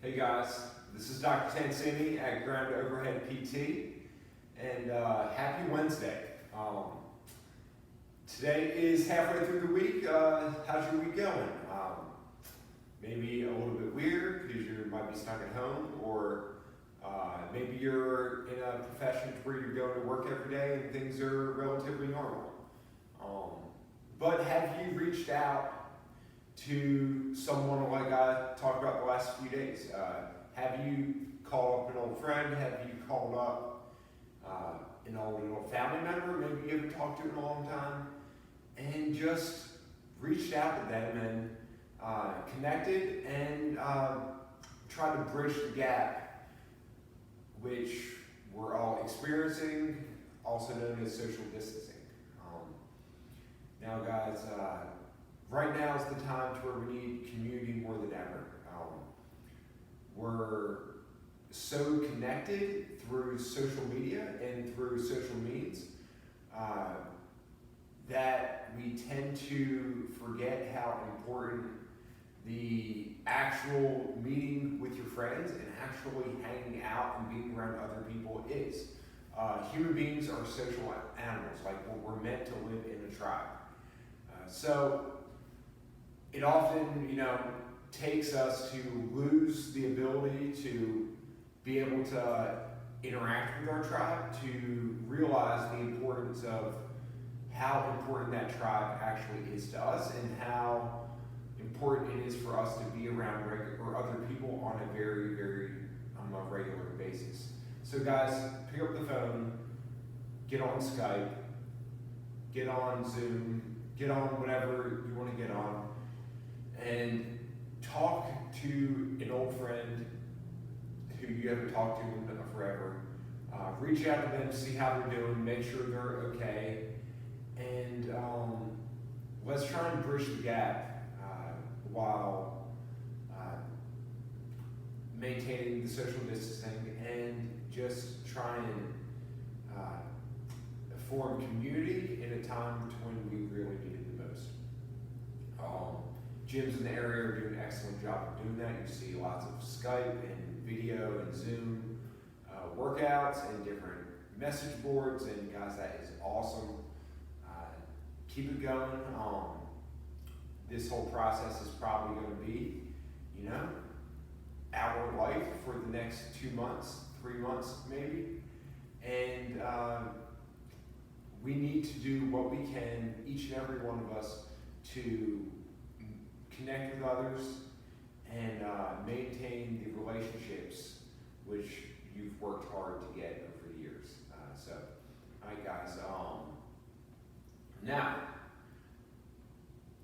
Hey guys, this is Dr. Tancini at Ground Overhead PT, and happy Wednesday. Today is halfway through the week. How's your week going? Maybe a little bit weird because you might be stuck at home, or maybe you're in a profession where you're going to work every day and things are relatively normal. But have you reached out to someone like I talked about the last few days? Have you called up an old friend? Have you called up an old family member maybe you haven't talked to in a long time, and just reached out to them and connected and tried to bridge the gap which we're all experiencing, also known as social distancing. Now guys, right now is the time to where we need community more than ever. We're so connected through social media and through social means that we tend to forget how important the actual meeting with your friends and actually hanging out and being around other people is. Human beings are social animals, like we're meant to live in a tribe. So it often, takes us to lose the ability to be able to interact with our tribe, to realize the importance of how important that tribe actually is to us and how important it is for us to be around other people on a very, very regular basis. So guys, pick up the phone, get on Skype, get on Zoom, get on whatever you want to get on, and talk to an old friend who you haven't talked to in forever. Reach out to them, see how they're doing, make sure they're okay, and let's try and bridge the gap while maintaining the social distancing, and just try and form community in a time when we really need it the most. Gyms in the area are doing an excellent job of doing that. You see lots of Skype and video and Zoom workouts and different message boards, and guys, that is awesome. Keep it going. This whole process is probably going to be, our life for the next 2 months, 3 months maybe, and we need to do what we can, each and every one of us, to connect with others and maintain the relationships which you've worked hard to get over the years. All right guys, now,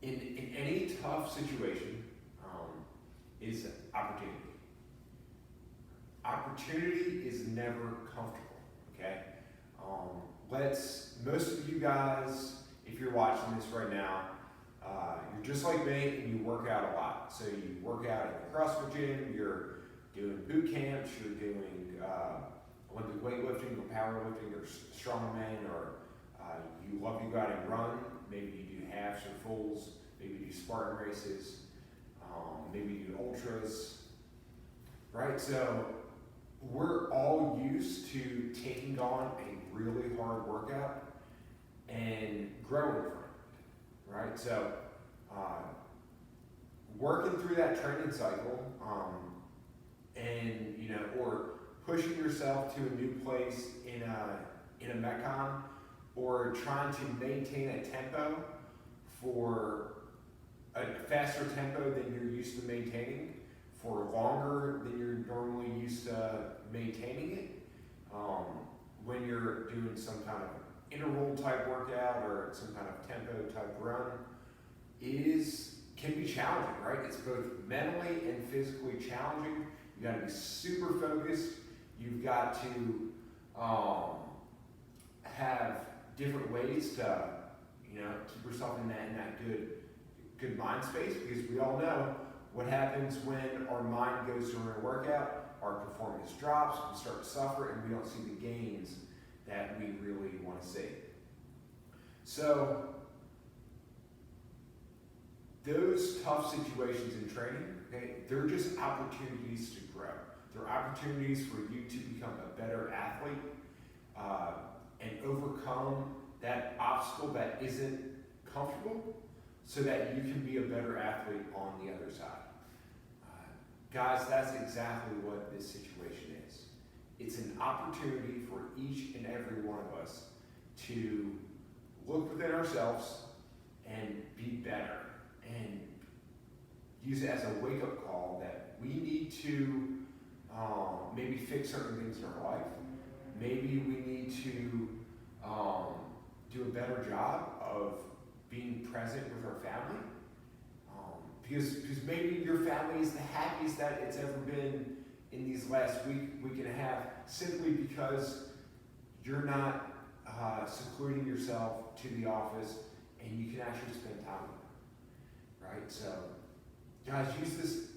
in any tough situation is opportunity. Opportunity is never comfortable, okay? Most of you guys, if you're watching this right now, you're just like me and you work out a lot. So you work out at the CrossFit gym, you're doing boot camps, you're doing Olympic weightlifting or powerlifting or strongman, or you love to go out and run. Maybe you do halves or fulls, maybe you do Spartan races, maybe you do ultras, right? So we're all used to taking on a really hard workout and growing from it, right? So working through that training cycle, and or pushing yourself to a new place in a Metcon, or trying to maintain a tempo for a faster tempo than you're used to maintaining for longer than you're normally used to maintaining it, when you're doing some kind of interval type workout or some kind of tempo type run, can be challenging, right? It's both mentally and physically challenging. You got to be super focused. You've got to have different ways to keep yourself in that good mind space, because we all know what happens when our mind goes during a workout. Our performance drops, we start to suffer, and we don't see the gains that we really want to see. So those tough situations in training, okay, they're just opportunities to grow. They're opportunities for you to become a better athlete and overcome that obstacle that isn't comfortable so that you can be a better athlete on the other side. Guys, that's exactly what this situation is. It's an opportunity for each and every one of us to look within ourselves and be better and use it as a wake-up call that we need to maybe fix certain things in our life. Maybe we need to do a better job of being present with our family. Because maybe your family is the happiest that it's ever been in these last week and a half, simply because you're not secluding yourself to the office and you can actually spend time with them, right? So, guys, use this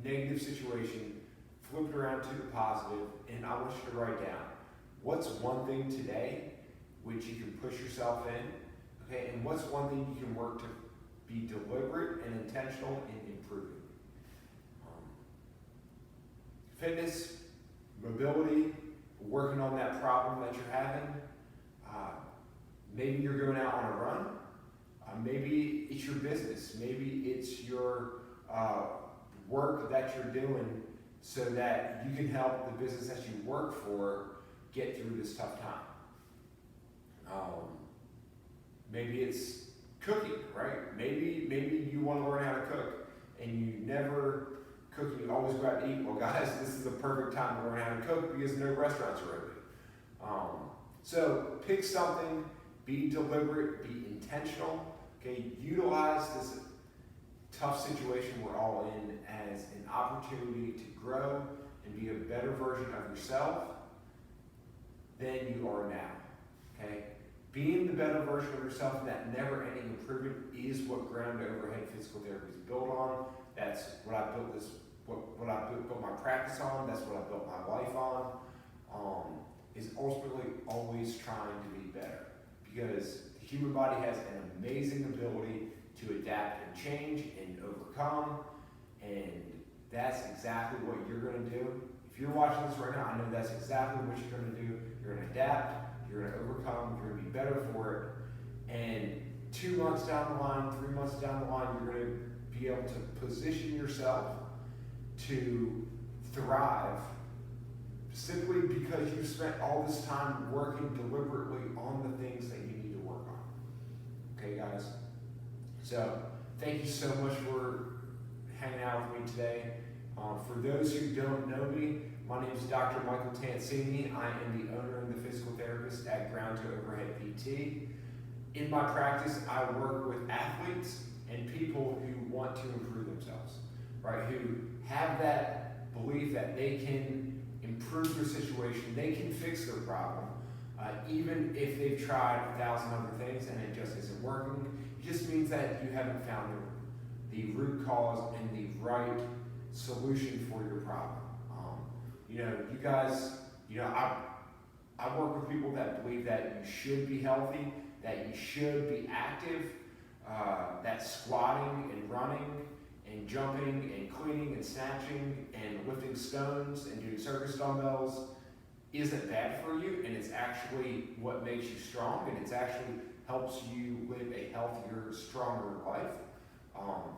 negative situation, flip it around to the positive, and I want you to write down what's one thing today which you can push yourself in, okay, and what's one thing you can work to be deliberate and intentional in improving. Fitness, mobility, working on that problem that you're having. Maybe you're going out on a run. Maybe it's your business. Maybe it's your work that you're doing so that you can help the business that you work for get through this tough time. Maybe it's cooking, right? Maybe you want to learn how to cook and you never cook and you always go out to eat. Well, guys, this is the perfect time to learn how to cook because no restaurants are open. So pick something, be deliberate, be intentional, okay? Utilize this tough situation we're all in as an opportunity to grow and be a better version of yourself than you are now, okay? Being the better version of yourself and that never-ending improvement is what ground overhead physical therapy is built on. That's what I built what I built my practice on. That's what I built my life on. Is ultimately always trying to be better, because the human body has an amazing ability to adapt and change and overcome, and that's exactly what you're going to do. If you're watching this right now, I know that's exactly what you're going to do. You're going to adapt, you're going to overcome, you're going to be better for it, and 2 months down the line, 3 months down the line, you're going to be able to position yourself to thrive simply because you spent all this time working deliberately on the things that you need to work on. Okay, guys? So, thank you so much for hanging out with me today. For those who don't know me, my name is Dr. Michael Tancini. I am the owner and the physical therapist at Ground to Overhead PT. In my practice, I work with athletes and people who want to improve themselves, right? Who have that belief that they can improve their situation, they can fix their problem, even if they've tried 1,000 other things and it just isn't working. It just means that you haven't found the root cause and the right solution for your problem. You guys, I work with people that believe that you should be healthy, that you should be active, that squatting and running and jumping and cleaning and snatching and lifting stones and doing circus dumbbells isn't bad for you, and it's actually what makes you strong, and it's actually helps you live a healthier, stronger life.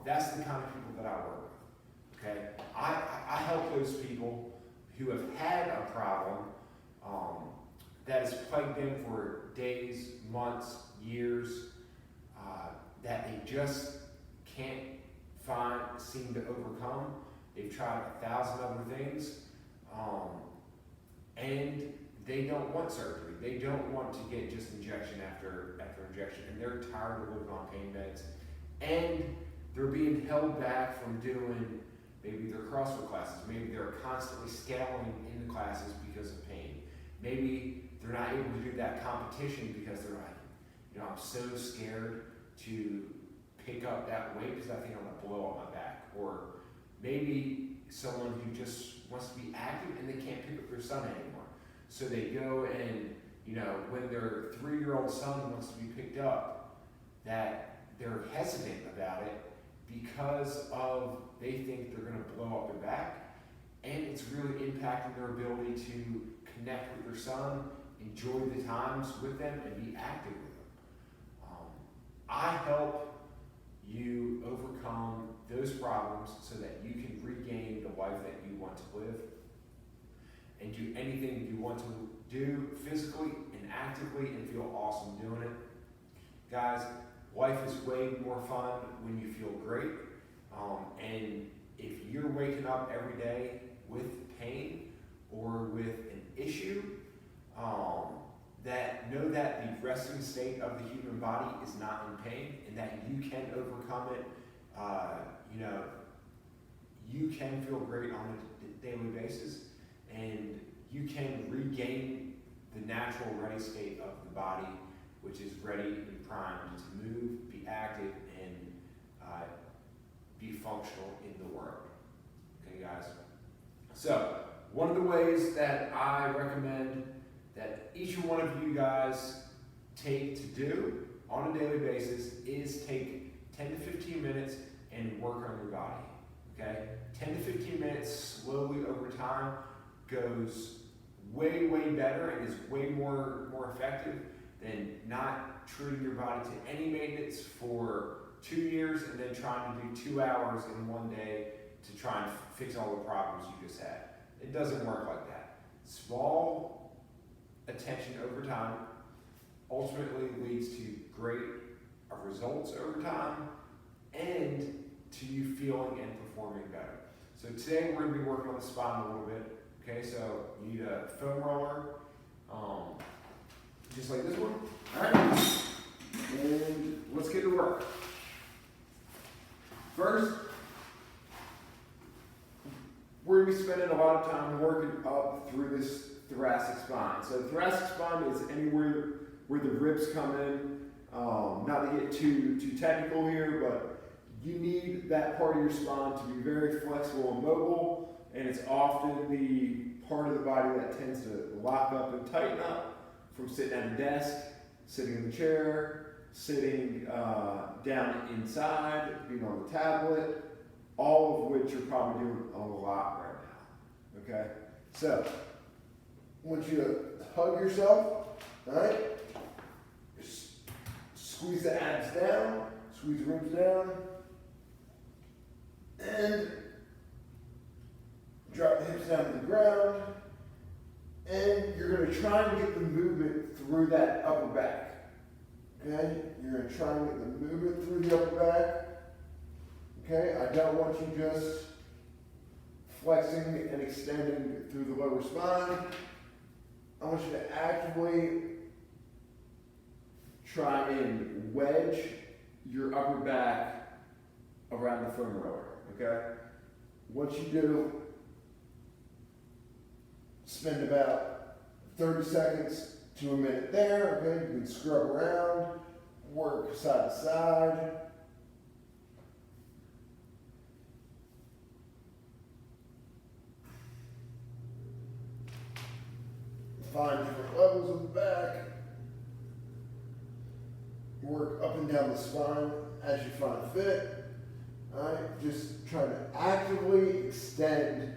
That's the kind of people that I work with. Okay, I help those people who have had a problem that has plagued them for days, months, years, that they just can't seem to overcome. They've tried 1,000 other things, and they don't want surgery. They don't want to get just injection after injection, and they're tired of living on pain meds, and they're being held back from doing maybe their CrossFit classes. Maybe they're constantly scaling in the classes because of pain. Maybe they're not able to do that competition because they're like, I'm so scared to pick up that weight because I think I'm gonna blow up my back. Or maybe someone who just wants to be active and they can't pick up their son anymore. So they go and, when their 3-year-old son wants to be picked up, that they're hesitant about it because of they think they're going to blow up their back, and it's really impacting their ability to connect with their son, enjoy the times with them, and be active with them. I help you overcome those problems so that you can regain the life that you want to live and do anything you want to do physically and actively and feel awesome doing it. Guys, life is way more fun when you feel great. And if you're waking up every day with pain or with an issue, that know that the resting state of the human body is not in pain and that you can overcome it. You can feel great on a daily basis, and you can regain the natural ready state of the body, which is ready and primed to move, be active, and be functional in the world. Okay, guys? So, one of the ways that I recommend that each one of you guys take to do on a daily basis is take 10 to 15 minutes and work on your body. Okay? 10 to 15 minutes slowly over time goes way, way better and is way more effective than not treating your body to any maintenance for 2 years and then trying to do 2 hours in one day to try and fix all the problems you just had. It doesn't work like that. Small attention over time ultimately leads to great results over time and to you feeling and performing better. So today we're going to be working on the spine a little bit. Okay, so you need a foam roller, just like this one. All right, and let's get to work. First, we're going to be spending a lot of time working up through this thoracic spine. So thoracic spine is anywhere where the ribs come in. Not to get too technical here, but you need that part of your spine to be very flexible and mobile, and it's often the part of the body that tends to lock up and tighten up from sitting at a desk, sitting in the chair, sitting down inside, being on the tablet, all of which you're probably doing a lot right now, okay? So, I want you to hug yourself, all right? Just squeeze the abs down, squeeze the ribs down, and drop the hips down to the ground, and you're going to try and get the movement through that upper back, okay? You're going to try and get the movement through the upper back. Okay, I don't want you just flexing and extending through the lower spine. I want you to actively try and wedge your upper back around the foam roller, okay? Once you do, spend about 30 seconds to a minute there, okay? You can scrub around, work side to side. Find different levels of the back. Work up and down the spine as you find fit. All right, just trying to actively extend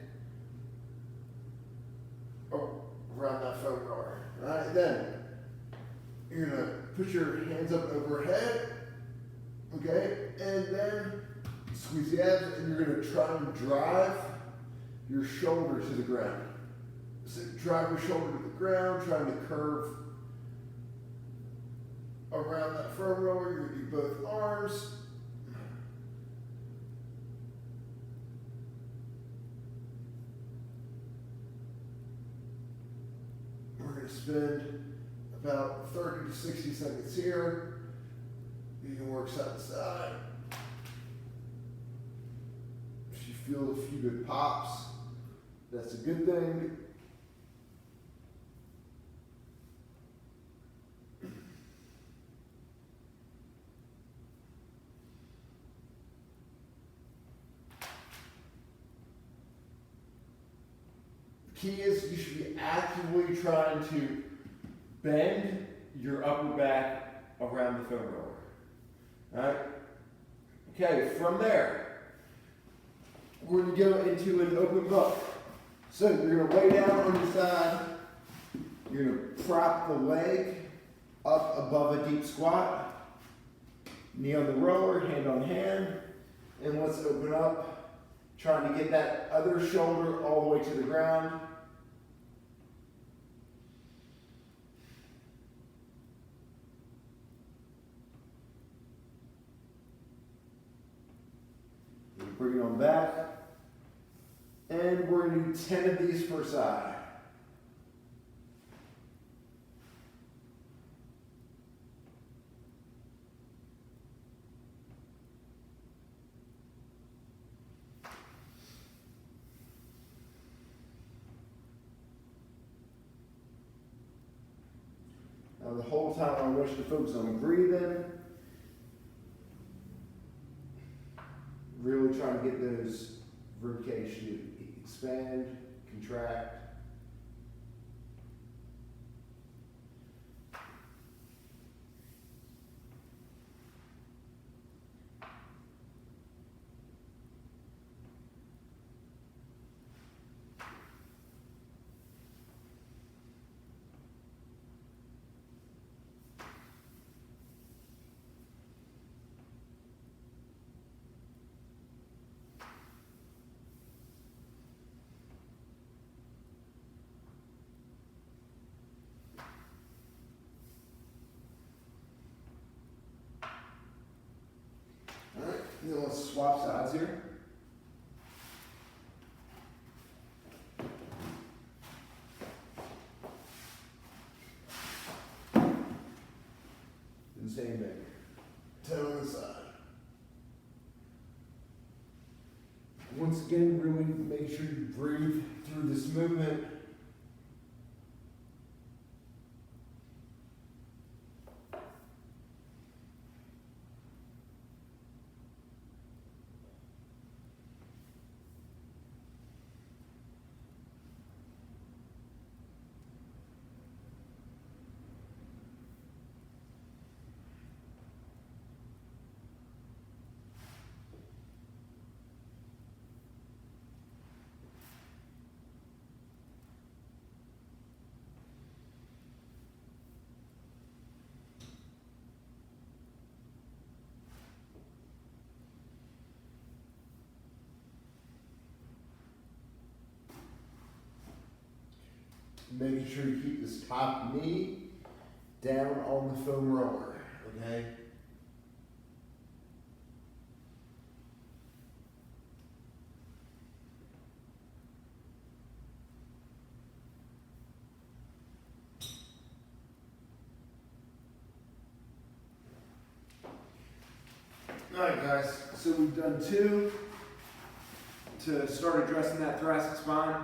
around that foam roller. All right, then you're gonna put your hands up overhead, okay, and then squeeze the abs, and you're gonna try and drive your shoulder to the ground. So drive your shoulder to the ground, trying to curve around that foam roller. You're going to do both arms. We're going to spend about 30 to 60 seconds here. You can work side to side. If you feel a few good pops, that's a good thing. Key is you should be actively trying to bend your upper back around the foam roller. All right? Okay, from there, we're going to go into an open book. So you're going to lay down on your side. You're going to prop the leg up above a deep squat. Knee on the roller, hand on hand. And let's open up, trying to get that other shoulder all the way to the ground. Bring it on back. And we're going to do 10 of these per side. Now the whole time I want you to focus on breathing. Really trying to get those ribcage to expand, contract. Then let's swap sides here. And same thing. 10 on the side. Once again, really make sure you breathe through this movement. Making sure you keep this top knee down on the foam roller, okay? All right, guys, so we've done 2 to start addressing that thoracic spine.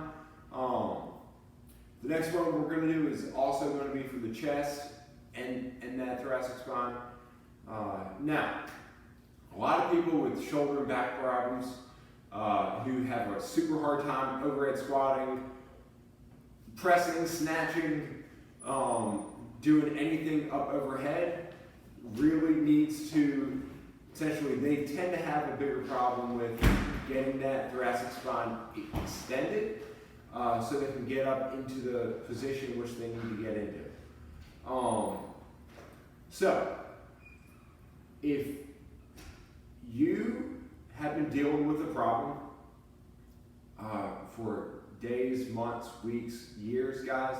The next one we're going to do is also going to be for the chest and that thoracic spine. Now, a lot of people with shoulder and back problems who have a super hard time overhead squatting, pressing, snatching, doing anything up overhead, really needs to, essentially, they tend to have a bigger problem with getting that thoracic spine extended. So they can get up into the position which they need to get into. So, if you have been dealing with a problem for days, months, weeks, years, guys,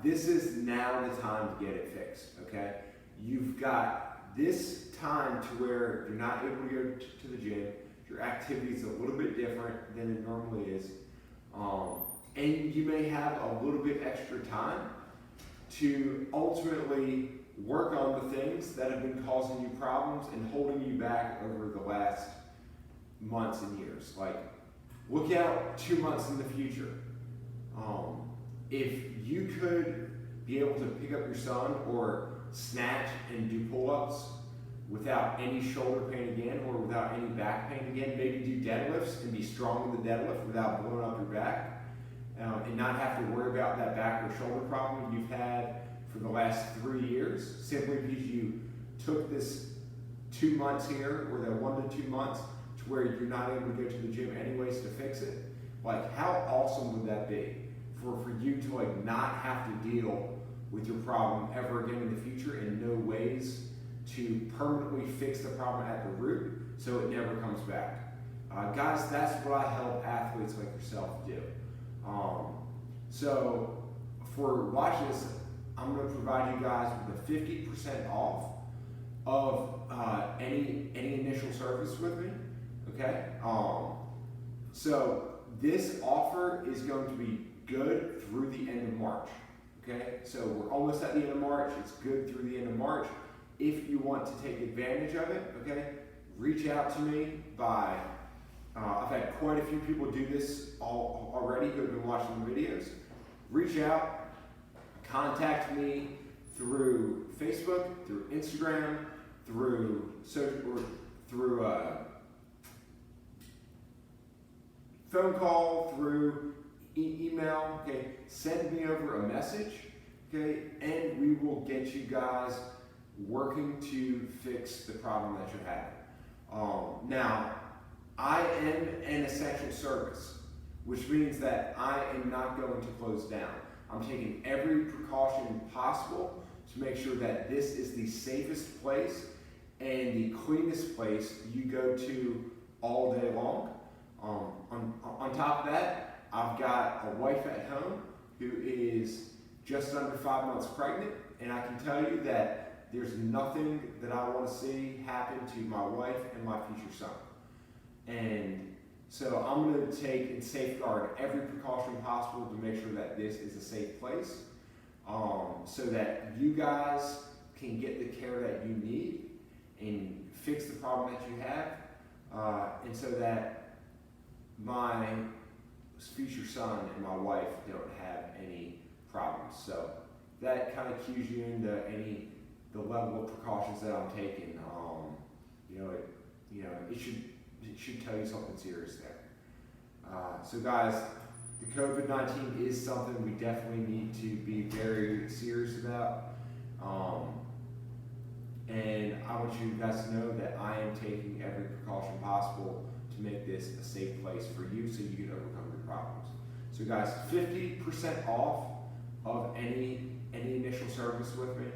this is now the time to get it fixed, okay? You've got this time to where you're not able to go to the gym, your activity is a little bit different than it normally is. And you may have a little bit extra time to ultimately work on the things that have been causing you problems and holding you back over the last months and years. Like, look out 2 months in the future. If you could be able to pick up your son or snatch and do pull-ups without any shoulder pain again or without any back pain again, maybe do deadlifts and be strong in the deadlift without blowing up your back, and not have to worry about that back or shoulder problem you've had for the last 3 years, simply because you took this 2 months here, or that 1 to 2 months, to where you're not able to go to the gym anyways to fix it. Like, how awesome would that be for you to like not have to deal with your problem ever again in the future, and know ways to permanently fix the problem at the root so it never comes back. Guys, that's what I help athletes like yourself do. So for watching this, I'm going to provide you guys with a 50% off of any initial service with me. Okay. So this offer is going to be good through the end of March. Okay. So we're almost at the end of March. It's good through the end of March. If you want to take advantage of it, okay, reach out to me by. I've had quite a few people do this already who have been watching the videos. Reach out, contact me through Facebook, through Instagram, through social, or through phone call, through email. Okay, send me over a message. Okay, and we will get you guys working to fix the problem that you're having. Now, I am an essential service, which means that I am not going to close down. I'm taking every precaution possible to make sure that this is the safest place and the cleanest place you go to all day long. On top of that, I've got a wife at home who is just under 5 months pregnant, and I can tell you that there's nothing that I want to see happen to my wife and my future son. And so I'm going to take and safeguard every precaution possible to make sure that this is a safe place, so that you guys can get the care that you need and fix the problem that you have, and so that my future son and my wife don't have any problems. So that kind of cues you into the level of precautions that I'm taking. It should tell you something serious there. So guys, the COVID-19 is something we definitely need to be very serious about. And I want you guys to know that I am taking every precaution possible to make this a safe place for you so you can overcome your problems. So guys, 50% off of any initial service with me.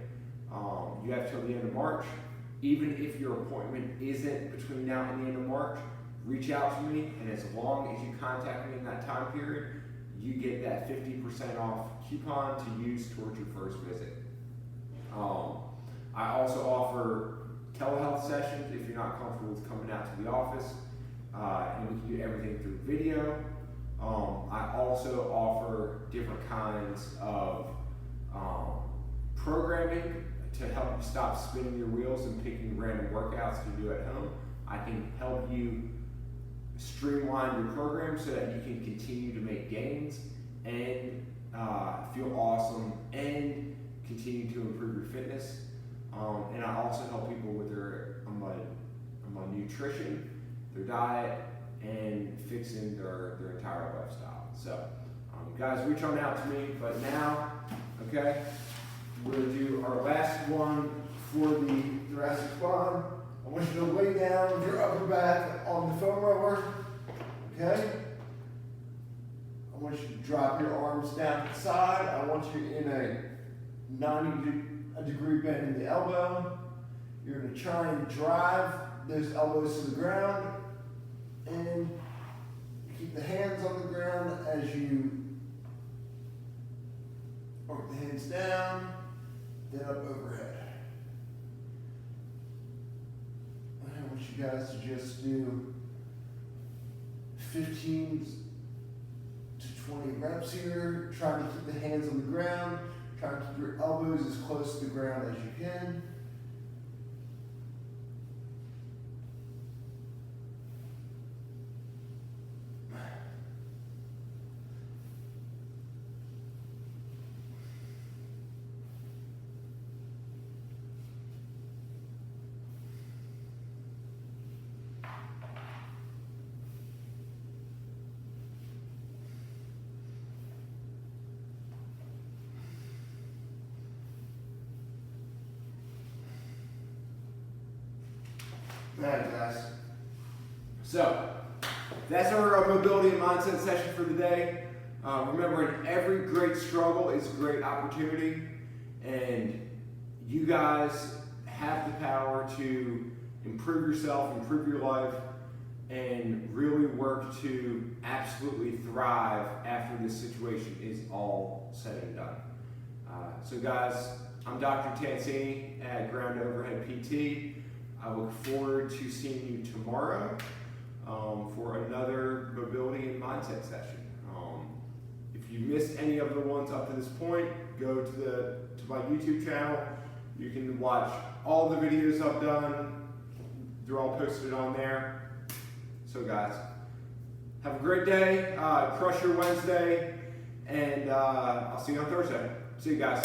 You have till the end of March. Even if your appointment isn't between now and the end of March, reach out to me, and as long as you contact me in that time period, you get that 50% off coupon to use towards your first visit. I also offer telehealth sessions if you're not comfortable with coming out to the office, and we can do everything through video. I also offer different kinds of programming to help you stop spinning your wheels and picking random workouts to do at home. I can help you streamline your program so that you can continue to make gains and feel awesome and continue to improve your fitness. And I also help people with their nutrition, their diet, and fixing their entire lifestyle. So guys, reach on out to me. But now, okay, we're going to do our last one for the thoracic spine. I want you to lay down with your upper back on the foam roller, okay? I want you to drop your arms down to the side. I want you in a 90-degree bend in the elbow. You're going to try and drive those elbows to the ground and keep the hands on the ground as you arc the hands down, then up overhead. I want you guys to just do 15 to 20 reps here. Try to keep the hands on the ground. Try to keep your elbows as close to the ground as you can. Alright, guys. So, that's our mobility and mindset session for the day. Remember, in every great struggle is a great opportunity, and you guys have the power to improve yourself, improve your life, and really work to absolutely thrive after this situation is all said and done. So guys, I'm Dr. Tancini at Ground Overhead PT. I look forward to seeing you tomorrow for another mobility and mindset session. If you missed any of the ones up to this point, go to my YouTube channel. You can watch all the videos I've done. They're all posted on there. So guys, have a great day, crush your Wednesday, and I'll see you on Thursday. See you guys.